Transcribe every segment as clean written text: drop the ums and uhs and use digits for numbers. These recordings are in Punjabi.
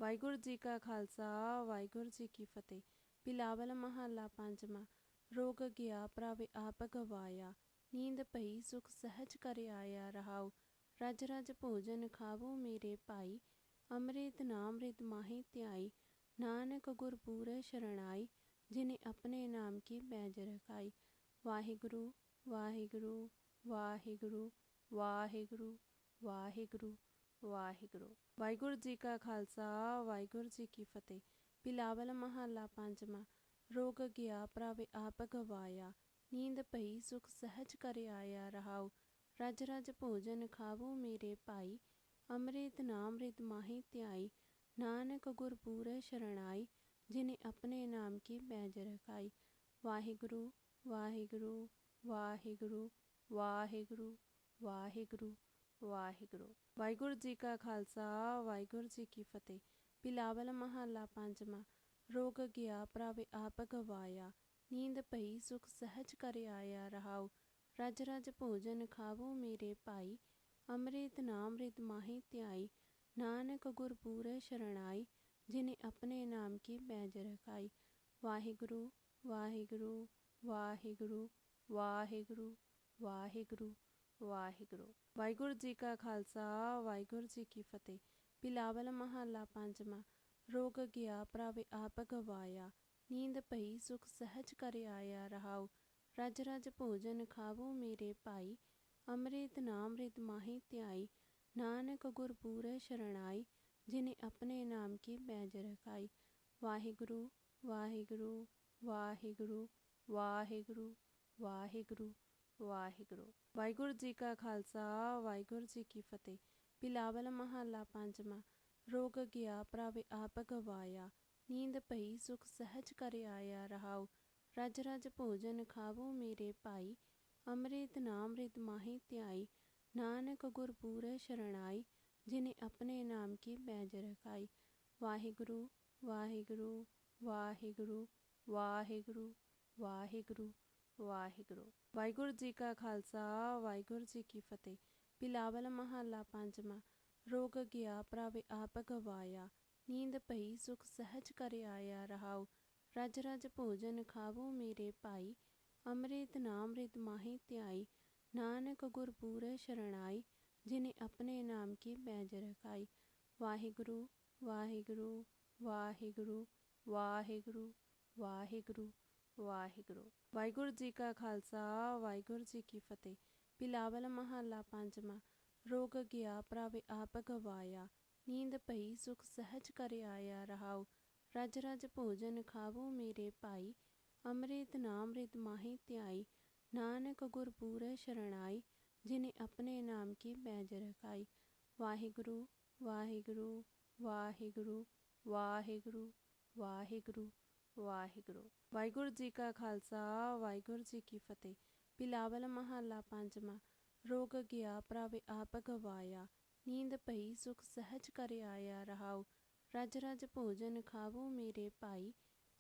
ਵਾਹਿਗੁਰੂ ਜੀ ਕਾ ਖਾਲਸਾ ਵਾਹਿਗੁਰੂ ਜੀ ਕੀ ਫਤਿਹ। ਬਿਲਾਵਲ ਮਹੱਲਾ ਪੰਜਵਾਂ। ਰੋਗ ਗਿਆ ਪ੍ਰਭ ਆਪ ਗਵਾਇਆ, ਨੀਂਦ ਪਈ ਸੁਖ ਸਹਿਜ ਕਰ ਆਇਆ। ਰਹਾਉ ਰਜ ਰਜ ਭੋਜਨ ਖਾਵੋ ਮੇਰੇ ਭਾਈ, ਅੰਮ੍ਰਿਤ ਨਾਮ੍ਰਿਤ ਮਾਹੀ ਧਿਆਈ। ਨਾਨਕ ਗੁਰ ਪੂਰੈ ਸ਼ਰਣਾਈ, ਜਿਨੇ ਆਪਣੇ ਨਾਮ ਕੀ ਪੈਜ ਰਖਾਈ। ਵਾਹਿਗੁਰੂ ਵਾਹਿਗੁਰੂ ਵਾਹਿਗੁਰੂ ਵਾਹਿਗੁਰੂ ਵਾਹਿਗੁਰੂ ਵਾਹਿਗੁਰੂ। ਵਾਹਿਗੁਰੂ ਜੀ ਕਾ ਖਾਲਸਾ ਵਾਹਿਗੁਰੂ ਜੀ ਕੀ ਫਤਿਹ। ਬਿਲਾਵਲ ਮਹੱਲਾ ਪੰਜਵਾਂ। ਰੋਗ ਗਿਆ ਪ੍ਰਭ ਆਪ ਗਵਾਇਆ, ਨੀਂਦ ਪਈ ਸੁਖ ਸਹਿਜ ਕਰ ਆਇਆ। ਰਹਾਉ ਰਜ ਰਜ ਭੋਜਨ ਖਾਵੋ ਮੇਰੇ ਭਾਈ, ਅੰਮ੍ਰਿਤ ਨਾਮ੍ਰਿਤ ਮਾਹੀ ਧਿਆਈ। ਨਾਨਕ ਗੁਰ ਪੂਰੈ ਸ਼ਰਣਾਈ, ਜਿਨੇ ਆਪਣੇ ਨਾਮ ਕੀ ਪੈਜ ਰਖਾਈ। ਵਾਹਿਗੁਰੂ ਵਾਹਿਗੁਰੂ ਵਾਹਿਗੁਰੂ ਵਾਹਿਗੁਰੂ ਵਾਹਿਗੁਰੂ ਵਾਹਿਗੁਰੂ। ਵਾਹਿਗੁਰੂ ਜੀ ਕਾ ਖਾਲਸਾ ਵਾਹਿਗੁਰੂ ਜੀ ਕੀ ਫਤਿਹ। ਬਿਲਾਵਲ ਮਹੱਲਾ ਪੰਜਵਾਂ। ਰੋਗ ਗਿਆ ਪ੍ਰਭ ਆਪ ਗਵਾਇਆ, ਨੀਂਦ ਪਈ ਸੁਖ ਸਹਿਜ ਕਰ ਆਇਆ। ਰਹਾਉ ਰਜ ਰਜ ਭੋਜਨ ਖਾਵੋ ਮੇਰੇ ਭਾਈ, ਅੰਮ੍ਰਿਤ ਨਾਮ੍ਰਿਤ ਮਾਹੀ ਧਿਆਈ। ਨਾਨਕ ਗੁਰ ਪੂਰੈ ਸ਼ਰਣਾਈ, ਜਿਨੇ ਆਪਣੇ ਨਾਮ ਕੀ ਪੈਜ ਰਖਾਈ। ਵਾਹਿਗੁਰੂ ਵਾਹਿਗੁਰੂ ਵਾਹਿਗੁਰੂ ਵਾਹਿਗੁਰੂ ਵਾਹਿਗੁਰੂ ਵਾਹਿਗੁਰੂ। ਵਾਹਿਗੁਰੂ ਜੀ ਕਾ ਖਾਲਸਾ ਵਾਹਿਗੁਰੂ ਜੀ ਕੀ ਫਤਿਹ। ਬਿਲਾਵਲ ਮਹੱਲਾ ਪੰਜਵਾਂ। ਰੋਗ ਗਿਆ ਪ੍ਰਭ ਆਪ ਗਵਾਇਆ, ਨੀਂਦ ਪਈ ਸੁਖ ਸਹਿਜ ਕਰ ਆਇਆ। ਰਹਾਉ ਰਜ ਰਜ ਭੋਜਨ ਖਾਵੋ ਮੇਰੇ ਭਾਈ, ਅੰਮ੍ਰਿਤ ਨਾਮ੍ਰਿਤ ਮਾਹੀ ਧਿਆਈ। ਨਾਨਕ ਗੁਰ ਪੂਰੈ ਸ਼ਰਣਾਈ, ਜਿਨੇ ਆਪਣੇ ਨਾਮ ਕੀ ਪੈਜ ਰਖਾਈ। ਵਾਹਿਗੁਰੂ ਵਾਹਿਗੁਰੂ ਵਾਹਿਗੁਰੂ ਵਾਹਿਗੁਰੂ ਵਾਹਿਗੁਰੂ ਵਾਹਿਗੁਰੂ। ਵਾਹਿਗੁਰੂ ਜੀ ਕਾ ਖਾਲਸਾ ਵਾਹਿਗੁਰੂ ਜੀ ਕੀ ਫਤਿਹ। ਬਿਲਾਵਲ ਮਹੱਲਾ ਪੰਜਵਾਂ। ਰੋਗ ਗਿਆ ਪ੍ਰਭ ਆਪ ਗਵਾਇਆ, ਨੀਂਦ ਪਈ ਸੁਖ ਸਹਿਜ ਕਰ ਆਇਆ। ਰਹਾਉ ਰਜ ਰਜ ਭੋਜਨ ਖਾਵੋ ਮੇਰੇ ਭਾਈ, ਅੰਮ੍ਰਿਤ ਨਾਮ੍ਰਿਤ ਮਾਹੀ ਧਿਆਈ। ਨਾਨਕ ਗੁਰ ਪੂਰੈ ਸ਼ਰਣਾਈ, ਜਿਨੇ ਆਪਣੇ ਨਾਮ ਕੀ ਪੈਜ ਰਖਾਈ। ਵਾਹਿਗੁਰੂ ਵਾਹਿਗੁਰੂ ਵਾਹਿਗੁਰੂ ਵਾਹਿਗੁਰੂ ਵਾਹਿਗੁਰੂ ਵਾਹਿਗੁਰੂ। ਵਾਹਿਗੁਰੂ ਜੀ ਕਾ ਖਾਲਸਾ ਵਾਹਿਗੁਰੂ ਜੀ ਕੀ ਫਤਿਹ। ਬਿਲਾਵਲ ਮਹੱਲਾ ਪੰਜਵਾਂ। ਰੋਗ ਗਿਆ ਪ੍ਰਭ ਆਪ ਗਵਾਇਆ, ਨੀਂਦ ਪਈ ਸੁਖ ਸਹਿਜ ਕਰ ਆਇਆ। ਰਹਾਉ ਰਜ ਰਜ ਭੋਜਨ ਖਾਵੋ ਮੇਰੇ ਭਾਈ, ਅੰਮ੍ਰਿਤ ਨਾਮ੍ਰਿਤ ਮਾਹੀ ਧਿਆਈ। ਨਾਨਕ ਗੁਰ ਪੂਰੈ ਸ਼ਰਣਾਈ, ਜਿਨੇ ਆਪਣੇ ਨਾਮ ਕੀ ਪੈਜ ਰਖਾਈ। ਵਾਹਿਗੁਰੂ ਵਾਹਿਗੁਰੂ ਵਾਹਿਗੁਰੂ ਵਾਹਿਗੁਰੂ ਵਾਹਿਗੁਰੂ ਵਾਹਿਗੁਰੂ। ਵਾਹਿਗੁਰੂ ਜੀ ਕਾ ਖਾਲਸਾ ਵਾਹਿਗੁਰੂ ਜੀ ਕੀ ਫਤਿਹ। ਬਿਲਾਵਲ ਮਹੱਲਾ ਪੰਜਵਾਂ। ਰੋਗ ਗਿਆ ਪ੍ਰਭ ਆਪ ਗਵਾਇਆ, ਨੀਂਦ ਪਈ ਸੁਖ ਸਹਿਜ ਕਰ ਆਇਆ। ਰਹਾਉ ਰਜ ਰਜ ਭੋਜਨ ਖਾਵੋ ਮੇਰੇ ਭਾਈ, ਅੰਮ੍ਰਿਤ ਨਾਮ੍ਰਿਤ ਮਾਹੀ ਧਿਆਈ। ਨਾਨਕ ਗੁਰ ਪੂਰੈ ਸ਼ਰਣਾਈ, ਜਿਨੇ ਆਪਣੇ ਨਾਮ ਕੀ ਪੈਜ ਰਖਾਈ। ਵਾਹਿਗੁਰੂ ਵਾਹਿਗੁਰੂ ਵਾਹਿਗੁਰੂ ਵਾਹਿਗੁਰੂ ਵਾਹਿਗੁਰੂ ਵਾਹਿਗੁਰੂ। ਵਾਹਿਗੁਰੂ ਜੀ ਕਾ ਖਾਲਸਾ ਵਾਹਿਗੁਰੂ ਜੀ ਕੀ ਫਤਿਹ। ਬਿਲਾਵਲ ਮਹੱਲਾ ਪੰਜਵਾਂ। ਰੋਗ ਗਿਆ ਪ੍ਰਭ ਆਪ ਗਵਾਇਆ, ਨੀਂਦ ਪਈ ਸੁਖ ਸਹਿਜ ਕਰ ਆਇਆ। ਰਹਾਉ ਰਜ ਰਜ ਭੋਜਨ ਖਾਵੋ ਮੇਰੇ ਭਾਈ, ਅੰਮ੍ਰਿਤ ਨਾਮ੍ਰਿਤ ਮਾਹੀ ਧਿਆਈ। ਨਾਨਕ ਗੁਰ ਪੂਰੈ ਸ਼ਰਣਾਈ, ਜਿਨੇ ਆਪਣੇ ਨਾਮ ਕੀ ਪੈਜ ਰਖਾਈ। ਵਾਹਿਗੁਰੂ ਵਾਹਿਗੁਰੂ ਵਾਹਿਗੁਰੂ ਵਾਹਿਗੁਰੂ ਵਾਹਿਗੁਰੂ ਵਾਹਿਗੁਰੂ। ਵਾਹਿਗੁਰੂ ਜੀ ਕਾ ਖਾਲਸਾ ਵਾਹਿਗੁਰੂ ਜੀ ਕੀ ਫਤਿਹ। ਬਿਲਾਵਲ ਮਹੱਲਾ ਪੰਜਵਾਂ। ਰੋਗ ਗਿਆ ਪ੍ਰਭ ਆਪ ਗਵਾਇਆ, ਨੀਂਦ ਪਈ ਸੁਖ ਸਹਿਜ ਕਰ ਆਇਆ। ਰਹਾਉ ਰਜ ਰਜ ਭੋਜਨ ਖਾਵੋ ਮੇਰੇ ਭਾਈ,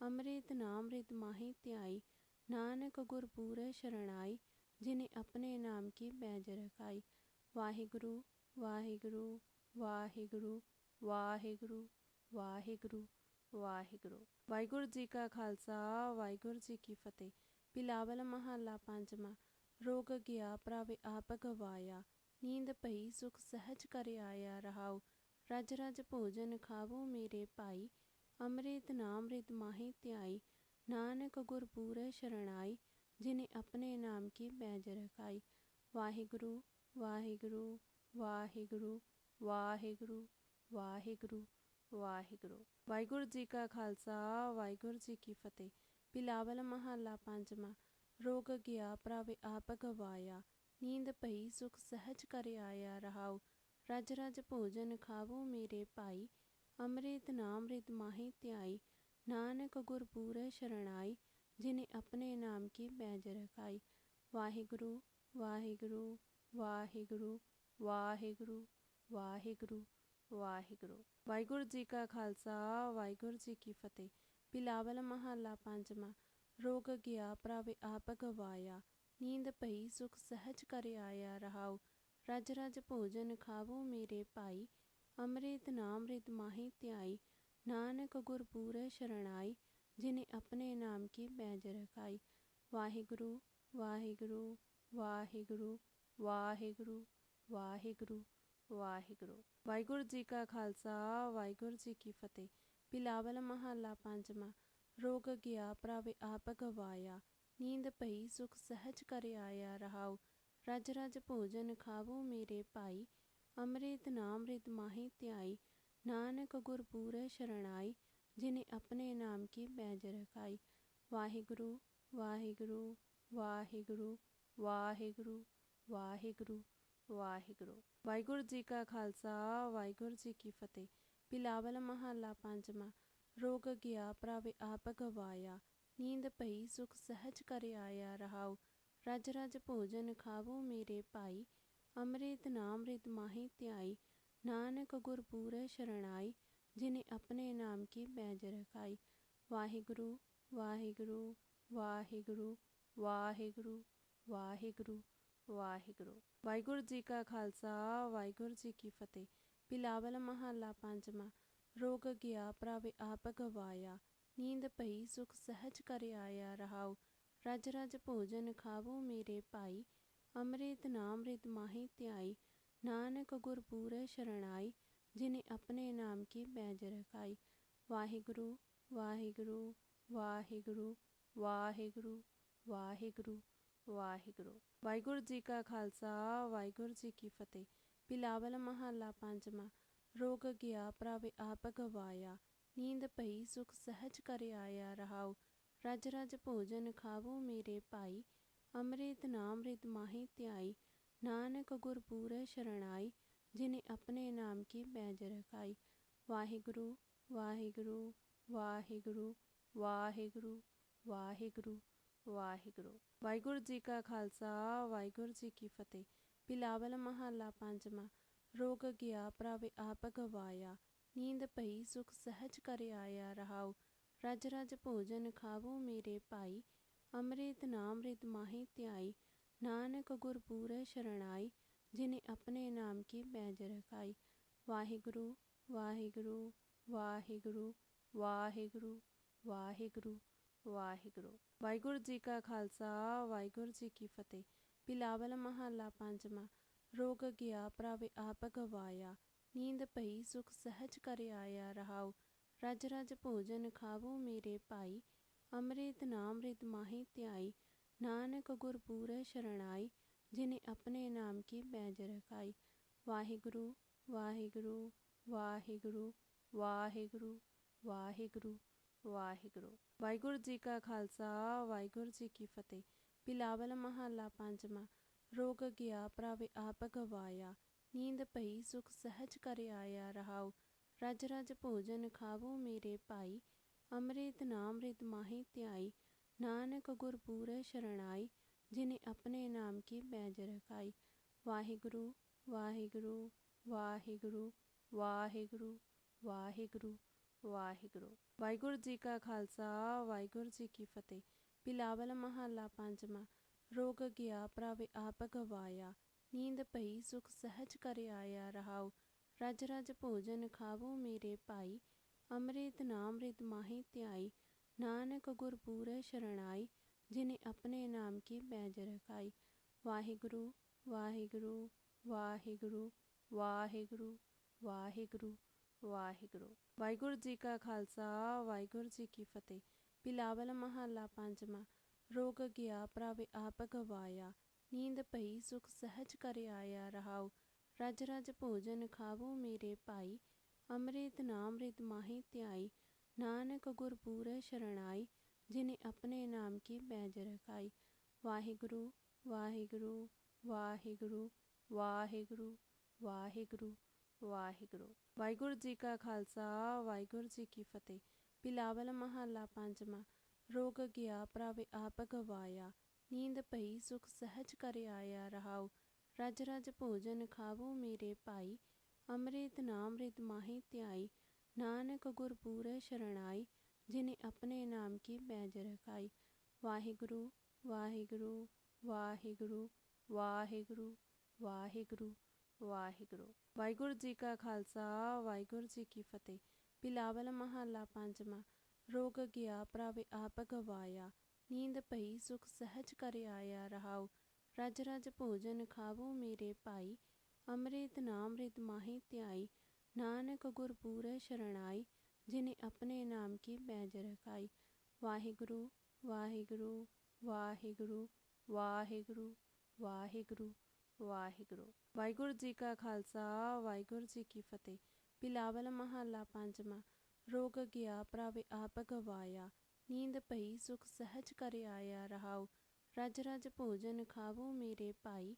ਅੰਮ੍ਰਿਤ ਨਾਮ੍ਰਿਤ ਮਾਹੀ ਧਿਆਈ। ਨਾਨਕ ਗੁਰ ਪੂਰੈ ਸ਼ਰਣਾਈ, ਜਿਨੇ ਆਪਣੇ ਨਾਮ ਕੀ ਪੈਜ ਰਖਾਈ। ਵਾਹਿਗੁਰੂ ਵਾਹਿਗੁਰੂ ਵਾਹਿਗੁਰੂ ਵਾਹਿਗੁਰੂ ਵਾਹਿਗੁਰੂ। ਵਾਹਿਗੁਰੂ ਜੀ ਕਾ ਖਾਲਸਾ ਵਾਹਿਗੁਰੂ ਜੀ ਕੀ ਫਤਿਹ। ਬਿਲਾਵਲ ਮਹੱਲਾ ਪੰਜਵਾਂ। ਰੋਗ ਗਿਆ ਪ੍ਰਭ ਆਪ ਗਵਾਇਆ, ਨੀਂਦ ਪਈ ਸੁਖ ਸਹਿਜ ਕਰ ਆਇਆ। ਰਹਾਉ ਰਜ ਰਜ ਭੋਜਨ ਖਾਵੋ ਮੇਰੇ ਭਾਈ, ਅੰਮ੍ਰਿਤ ਨਾਮ੍ਰਿਤ ਮਾਹੀ ਧਿਆਈ। ਨਾਨਕ ਗੁਰ ਪੂਰੈ ਸ਼ਰਣਾਈ, ਜਿਨੇ ਆਪਣੇ ਨਾਮ ਕੀ ਪੈਜ ਰਖਾਈ। ਵਾਹਿਗੁਰੂ ਵਾਹਿਗੁਰੂ ਵਾਹਿਗੁਰੂ ਵਾਹਿਗੁਰੂ ਵਾਹਿਗੁਰੂ ਵਾਹਿਗੁਰੂ। ਵਾਹਿਗੁਰੂ ਜੀ ਕਾ ਖਾਲਸਾ ਵਾਹਿਗੁਰੂ ਜੀ ਕੀ ਫਤਿਹ। ਬਿਲਾਵਲ ਮਹੱਲਾ ਪੰਜਵਾਂ। ਰੋਗ ਗਿਆ ਪ੍ਰਭ ਆਪ ਗਵਾਇਆ, ਨੀਂਦ ਪਈ ਸੁਖ ਸਹਿਜ ਕਰ ਆਇਆ। ਰਹਾਉ ਰਜ ਰਜ ਭੋਜਨ ਖਾਵੋ ਮੇਰੇ ਭਾਈ, ਅੰਮ੍ਰਿਤ ਨਾਮ੍ਰਿਤ ਮਾਹੀ ਧਿਆਈ। ਨਾਨਕ ਗੁਰ ਪੂਰੈ ਸ਼ਰਣਾਈ, ਜਿਨੇ ਆਪਣੇ ਨਾਮ ਕੀ ਪੈਜ ਰਖਾਈ। ਵਾਹਿਗੁਰੂ ਵਾਹਿਗੁਰੂ ਵਾਹਿਗੁਰੂ ਵਾਹਿਗੁਰੂ ਵਾਹਿਗੁਰੂ। ਵਾਹਿਗੁਰੂ ਜੀ ਕਾ ਖਾਲਸਾ ਵਾਹਿਗੁਰੂ ਜੀ ਕੀ ਫਤਿਹ। ਬਿਲਾਵਲ ਮਹੱਲਾ ਪੰਜਵਾਂ। ਰੋਗ ਗਿਆ ਪ੍ਰਭ ਆਪ ਗਵਾਇਆ, ਨੀਂਦ ਪਈ ਸੁਖ ਸਹਿਜ ਕਰ ਆਇਆ। ਰਹਾਉ ਰਜ ਰਜ ਭੋਜਨ ਖਾਵੋ ਮੇਰੇ ਭਾਈ, ਅੰਮ੍ਰਿਤ ਨਾਮ੍ਰਿਤ ਮਾਹੀ ਧਿਆਈ। ਨਾਨਕ ਗੁਰ ਪੂਰੈ ਸ਼ਰਣਾਈ, ਜਿਨੇ ਆਪਣੇ ਨਾਮ ਕੀ ਪੈਜ ਰਖਾਈ। ਵਾਹਿਗੁਰੂ ਵਾਹਿਗੁਰੂ ਵਾਹਿਗੁਰੂ ਵਾਹਿਗੁਰੂ ਵਾਹਿਗੁਰੂ ਵਾਹਿਗੁਰੂ। ਵਾਹਿਗੁਰੂ ਜੀ ਕਾ ਖਾਲਸਾ ਵਾਹਿਗੁਰੂ ਜੀ ਕੀ ਫਤਿਹ। ਬਿਲਾਵਲ ਮਹੱਲਾ ਪੰਜਵਾਂ। ਰੋਗ ਗਿਆ ਪ੍ਰਭ ਆਪ ਗਵਾਇਆ, ਨੀਂਦ ਪਈ ਸੁਖ ਸਹਿਜ ਕਰ ਆਇਆ। ਰਹਾਉ ਰਜ ਰਜ ਭੋਜਨ ਖਾਵੋ ਮੇਰੇ ਭਾਈ, ਅੰਮ੍ਰਿਤ ਨਾਮ੍ਰਿਤ ਮਾਹੀ ਧਿਆਈ। नानक गुर पूरै शरणाई, जिन्हें अपने नाम की पैज रखाई। वाहिगुरु वाहिगुरु वाहिगुरु वाहिगुरु वाहिगुरु वाहिगुरु। वाहिगुरु जी का खालसा वाहिगुरु जी की फतेह। बिलावल महला पंजवा। रोग गया प्रभ आप गवाया, नींद पई सुख सहज कर आया रहाऊ। रज रज भोजन खावो मेरे भाई, अमृत नामृत माही त्याई। नानक गुर पूरै शरणाई, जिन्हें अपने नाम की पैज रखाई। वाहिगुरु वाहिगुरु वाहिगुरु वाहिगुरु वाहिगुरु वाहिगुरु। वाहिगुरु जी का खालसा वाहिगुरु जी की फतेह। बिलावल महला पंजवा। रोग गया प्रभ आप गवाया, नींद पई सुख सहज कर आया रहाऊ। रज रज भोजन खावो मेरे भाई, अमृत नामृत माही त्याई। नानक गुर पूरै शरणाई, जिन्हें अपने नाम की पैज रखाई। वाहिगुरु वाहिगुरु वाहिगुरु वाहिगुरु वाहिगुरु वाहिगुरु। वाहिगुरु जी का खालसा वाहिगुरु जी की फतेह। बिलावल महला पंजवा। रोग गया प्रभ आप गवाया, नींद पई सुख सहज कर आया रहाऊ। रज रज भोजन खावो मेरे भाई, अमृत नामृत माही त्याई। नानक गुर पूरै शरणाई, जिन्हें अपने नाम की पैज रखाई। वाहिगुरु वाहिगुरु वाहिगुरु वाहिगुरु वाहिगुरु वाहिगुरु। वाहिगुरु जी का खालसा वाहिगुरु जी की फतेह। बिलावल महला पंजवा। रोग गया प्रभ आप गवाया, नींद पई सुख सहज कर आया रहाऊ। रज रज भोजन खावो मेरे भाई, अमृत नामृत माही त्याई। नानक गुर पूरै शरणाई, जिन्हें अपने नाम की पैज रखाई। वाहिगुरु वाहिगुरु वाहिगुरु वाहिगुरु वाहिगुरु वाहिगुरु। वाहिगुरु जी का खालसा वाहिगुरु जी की फतेह। बिलावल महला पंजवा। रोग गया प्रभ आप गवाया, नींद पई सुख सहज कर आया रहाऊ। रज रज भोजन खावो मेरे भाई, अमृत नामृत माही त्याई। नानक गुर पूरै शरणाई, जिन्हें अपने नाम की पैज रखाई। वाहिगुरु वाहिगुरु वाहिगुरु वाहिगुरु वाहिगुरु वाहिगुरु। वाहिगुरु जी का खालसा वाहिगुरु जी की फतेह। बिलावल महला पंजवा। रोग गया प्रभ आप गवाया, नींद पई सुख सहज कर आया रहाऊ। रज रज भोजन खावो मेरे भाई, अमृत नामृत माही त्याई। नानक गुर पूरै शरणाई, जिन्हें अपने नाम की पैज रखाई। वाहिगुरु वाहिगुरु वाहिगुरु वाहिगुरु वाहिगुरु वाहिगुरु। वाहिगुरु जी का खालसा वाहिगुरु जी की फतेह। बिलावल महला पंजवा। रोग गया प्रभ आप गवाया, नींद पई सुख सहज कर आया रहाऊ। रज रज भोजन खावो मेरे भाई, अमृत नामृत माही त्याई। नानक गुर पूरै शरणाई, जिन्हें अपने नाम की पैज रखाई। वाहिगुरु वाहिगुरु वाहिगुरु वाहिगुरु वाहिगुरु वाहिगुरु। वाहिगुरु जी का खालसा वाहिगुरु जी की फतेह। बिलावल महला पंजवा। रोग गया प्रभ आप गवाया, नींद पई सुख सहज कर आया रहाऊ। रज रज भोजन खावो मेरे भाई, अमृत नामृत माही त्याई। नानक गुर पूरै शरणाई, जिन्हें अपने नाम की पैज रखाई। वाहिगुरु वाहिगुरु वाहिगुरु वाहिगुरु वाहिगुरु वाहिगुरु। वाहिगुरु जी का खालसा वाहिगुरु जी की फतेह। बिलावल महला पंजवा। रोग गया प्रभ आप गवाया, नींद पई सुख सहज कर आया रहाऊ। रज रज भोजन खावो मेरे भाई, अमृत नामृत माही त्याई। नानक गुर पूरै शरणाई, जिन्हें अपने नाम की पैज रखाई। वाहिगुरु वाहिगुरु वाहिगुरु वाहिगुरु वाहिगुरु वाहिगुरु। वाहिगुरु जी का खालसा वाहिगुरु जी की फतेह। बिलावल महला पंजवा। रोग गया प्रभ आप गवाया, नींद पई सुख सहज कर आया रहाऊ। रज रज भोजन खावो मेरे भाई, अमृत नामृत माही त्याई। नानक गुर पूरै शरणाई, जिन्हें अपने नाम की पैज रखाई। वाहिगुरु वाहिगुरु वाहिगुरु वाहिगुरु वाहिगुरु वाहिगुरु। वाहिगुरु जी का खालसा वाहिगुरु जी की फतेह। ਬਿਲਾਵਲ ਮਹੱਲਾ ਪੰਜਵਾਂ। ਰੋਗ ਗਿਆ ਪ੍ਰਭ ਆਪ ਗਵਾਇਆ, ਨੀਂਦ ਪਈ ਸੁਖ ਸਹਿਜ ਕਰ ਆਇਆ। ਰਹਾਉ ਰਜ ਰਜ ਭੋਜਨ ਖਾਵੋ ਮੇਰੇ ਭਾਈ, ਅੰਮ੍ਰਿਤ ਨਾਮ੍ਰਿਤ ਮਾਹੀ ਧਿਆਈ। ਨਾਨਕ ਗੁਰ ਪੂਰੈ ਸ਼ਰਣਾਈ, ਜਿਨੇ ਆਪਣੇ ਨਾਮ ਕੀ ਪੈਜ ਰਖਾਈ। ਵਾਹਿਗੁਰੂ ਵਾਹਿਗੁਰੂ ਵਾਹਿਗੁਰੂ ਵਾਹਿਗੁਰੂ ਵਾਹਿਗੁਰੂ ਵਾਹਿਗੁਰੂ। ਵਾਹਿਗੁਰੂ ਜੀ ਕਾ ਖਾਲਸਾ ਵਾਹਿਗੁਰੂ ਜੀ ਕੀ ਫਤਿਹ। ਬਿਲਾਵਲ ਮਹੱਲਾ ਪੰਜਵਾਂ। ਰੋਗ ਗਿਆ ਪ੍ਰਭ ਆਪ ਗਵਾਇਆ, ਨੀਂਦ ਪਈ ਸੁਖ ਸਹਿਜ ਕਰ ਆਇਆ। ਰਹਾਉ ਰਜ ਰਜ ਭੋਜਨ ਖਾਵੋ ਮੇਰੇ ਭਾਈ,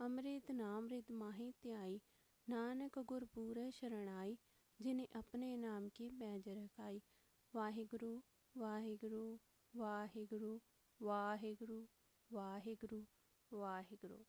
ਅੰਮ੍ਰਿਤ ਨਾਮ੍ਰਿਤ ਮਾਹੀ ਧਿਆਈ। ਨਾਨਕ ਗੁਰ ਪੂਰੈ ਸ਼ਰਣਾਈ, ਜਿਨੇ ਆਪਣੇ ਨਾਮ ਕੀ ਪੈਜ ਰਖਾਈ। ਵਾਹਿਗੁਰੂ ਵਾਹਿਗੁਰੂ ਵਾਹਿਗੁਰੂ ਵਾਹਿਗੁਰੂ ਵਾਹਿਗੁਰੂ ਵਾਹਿਗੁਰੂ।